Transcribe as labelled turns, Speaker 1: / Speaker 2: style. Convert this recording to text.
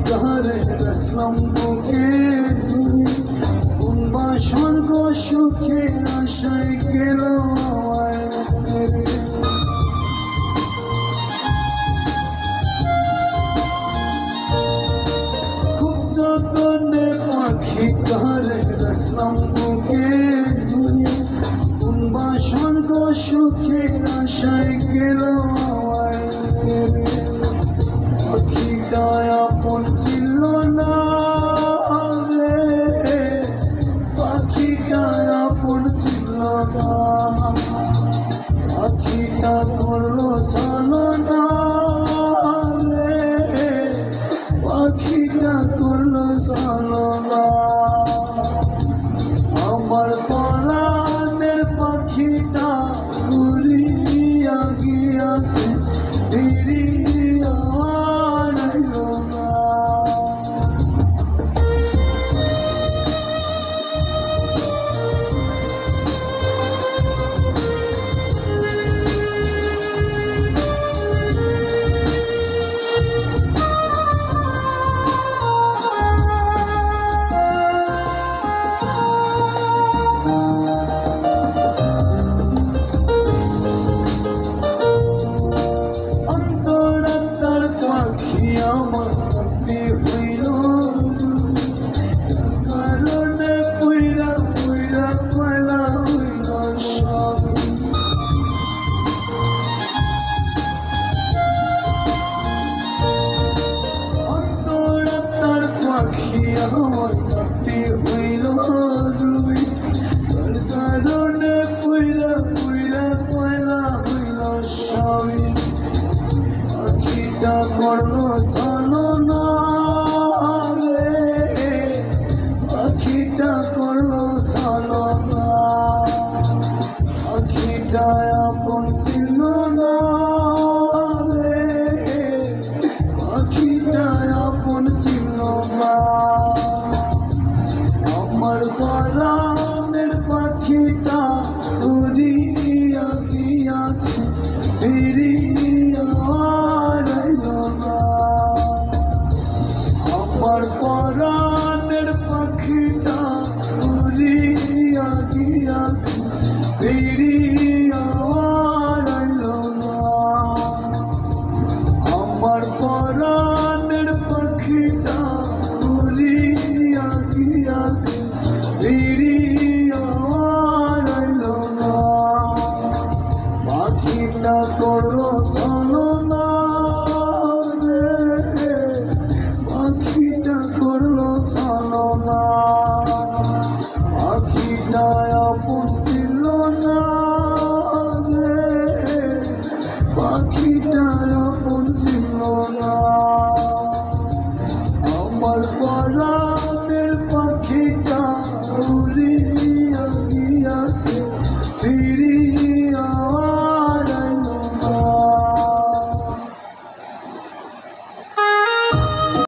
Speaker 1: কারে রাখলাম বুকে কোন বাসর্গ সুখের আশায় গেল খুব যতনে পাখি কারে রাখলাম বুকে কোন বাসর্গ সুখের আশায় গেল পাখিটা আপন ছিল না রে, পাখিটা আপন ছিল না, পাখিটা করলো ছলনা রে, পাখিটা করলো ছলনা। আমার পরাণের পাখিটা উড়িয়া গিয়াছে ফিরিয়া আইলো না। আমার পাখি হইল কারণে পুইরা পুইরা কয়লা হইল সব। অন্তরাত্মার পাখি আমার পাখি হইল রুই কারণে পুইরা পুইরা কয়লা হইল সবই। পাখিটা করলো ছলনা রে, পাখিটা করলো ছলনা, পাখিটা আপন ছিল না রে, পাখিটা আপন ছিল না। আমার পরাণের পাখিটা উড়িয়া গিয়াছে ফিরিয়া আইলো না। আমার পরাণের পাখিটা উড়িয়া গিয়াছে ফিরিয়া আইলো না। আমার পরাণের পাখিটা উড়িয়া গিয়াছে ফিরিয়া আইলো না। পাখিটা করলো ছলনা রে, পাখিটা করলো ছলনা, পাখিটা আপন ছিল না রে, পাখিটা আপন ছিল না। আমার পরাণের পাখিটা উড়ি